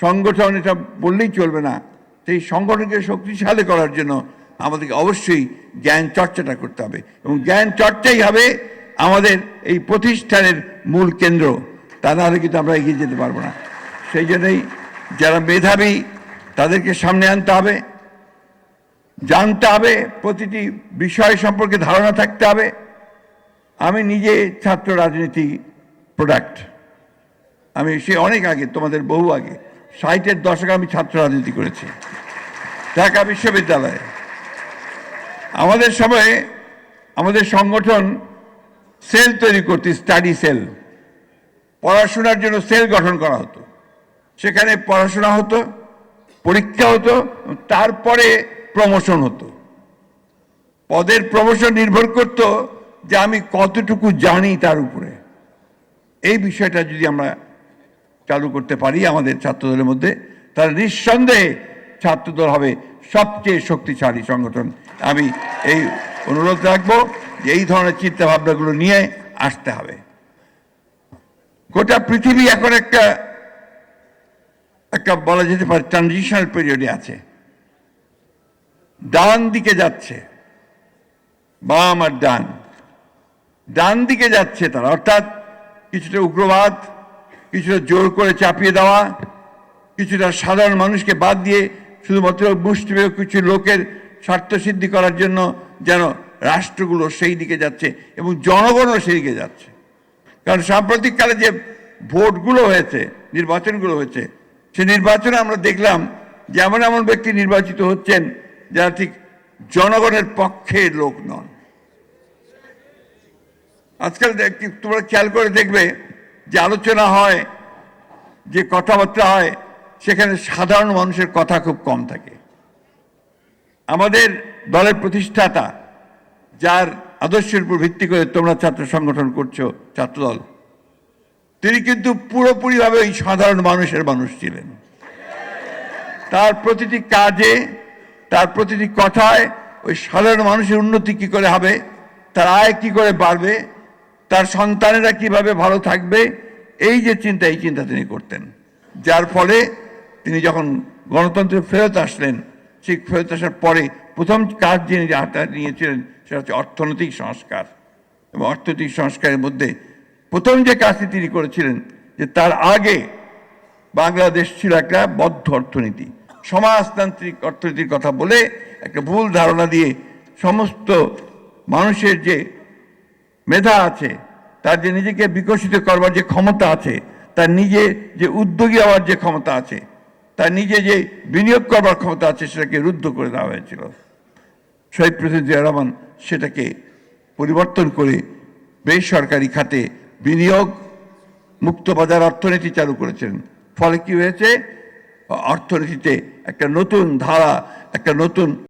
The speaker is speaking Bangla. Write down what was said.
সংগঠন এটা বললেই চলবে না। সেই সংগঠনকে শক্তিশালী করার জন্য আমাদেরকে অবশ্যই জ্ঞান চর্চাটা করতে হবে, এবং জ্ঞান চর্চাই হবে আমাদের এই প্রতিষ্ঠানের মূল কেন্দ্র। তা নাহলে কিন্তু আমরা এগিয়ে যেতে পারবো না। সেই জন্যই যারা মেধাবী তাদেরকে সামনে আনতে হবে, জানতে হবে, প্রতিটি বিষয় সম্পর্কে ধারণা থাকতে হবে। আমি নিজে ছাত্র রাজনীতি প্রোডাক্ট। আমি সে অনেক আগে, তোমাদের বহু আগে 60-এর দশকে আমি ছাত্র রাজনীতি করেছি ঢাকা বিশ্ববিদ্যালয়ে। আমাদের সময়ে আমাদের সংগঠন সেল তৈরি করতে, স্টাডি সেল, পড়াশোনার জন্য সেল গঠন করা হতো। সেখানে পড়াশোনা হতো, পরীক্ষা হতো, তারপরে প্রমোশন হতো। পদের প্রমোশন নির্ভর করত যে আমি কতটুকু জানি তার উপরে। এই বিষয়টা যদি আমরা চালু করতে পারি আমাদের ছাত্রদলের মধ্যে, তাহলে নিঃসন্দেহে ছাত্রদল হবে সবচেয়ে শক্তিশালী সংগঠন। আমি এই অনুরোধ রাখবো যে এই ধরনের চিন্তা ভাবনাগুলো নিয়ে আসতে হবে। গোটা পৃথিবী এখন একটা বলা যেতে পারে ট্রানজিশনাল পিরিয়ডে আছে। ডান দিকে যাচ্ছে, বাম আর ডান দিকে যাচ্ছে তারা, অর্থাৎ কিছুটা উগ্রবাদ, কিছুটা জোর করে চাপিয়ে দেওয়া, কিছুটা সাধারণ মানুষকে বাদ দিয়ে শুধুমাত্র মুষ্টিমেয় কিছু লোকের স্বার্থ সিদ্ধি করার জন্য যেন রাষ্ট্রগুলো সেই দিকে যাচ্ছে এবং জনগণও সেই দিকে যাচ্ছে। কারণ সাম্প্রতিককালে যে ভোটগুলো হয়েছে, নির্বাচনগুলো হয়েছে, সে নির্বাচনে আমরা দেখলাম যে এমন এমন ব্যক্তি নির্বাচিত হচ্ছেন যারা ঠিক জনগণের পক্ষের লোক নন। আজকাল তোমরা খেয়াল করে দেখবে যে আলোচনা হয়, যে কথাবার্তা হয়, সেখানে সাধারণ মানুষের কথা খুব কম থাকে। আমাদের দলের প্রতিষ্ঠাতা, যার আদর্শের উপর ভিত্তি করে তোমরা ছাত্র সংগঠন করছো, ছাত্রদল, তিনি কিন্তু পুরোপুরিভাবে ওই সাধারণ মানুষের মানুষ ছিলেন। তার প্রতিটি কাজে, তার প্রতিটি কথায় ওই সাধারণ মানুষের উন্নতি কি করে হবে, তার আয় কি করে বাড়বে, তার সন্তানেরা কিভাবে ভালো থাকবে, এই যে চিন্তা, এই চিন্তা তিনি করতেন। যার ফলে তিনি যখন গণতন্ত্রে ফেরত আসলেন, ঠিক ফেরত আসার পরে প্রথম কাজ যিনি হাতে নিয়েছিলেন সেটা হচ্ছে অর্থনৈতিক সংস্কার। এবং অর্থনৈতিক সংস্কারের মধ্যে প্রথম যে কাজটি তিনি করেছিলেন, যে তার আগে বাংলাদেশ ছিল একটা বদ্ধ অর্থনীতি, সমাজতান্ত্রিক অর্থনীতির কথা বলে একটা ভুল ধারণা দিয়ে সমস্ত মানুষের যে মেধা আছে, তার যে নিজেকে বিকশিত করবার যে ক্ষমতা আছে, তার নিজে যে উদ্যোগী হওয়ার যে ক্ষমতা আছে, তার নিজে যে বিনিয়োগ করবার ক্ষমতা আছে, সেটাকে রুদ্ধ করে দেওয়া হয়েছিল। শহীদ প্রেসিডেন্ট জিয়া রহমান সেটাকে পরিবর্তন করে বেসরকারি খাতে বিনিয়োগ, মুক্ত বাজার অর্থনীতি চালু করেছেন। ফলে কি হয়েছে, অর্থনীতিতে একটা নতুন ধারা, একটা নতুন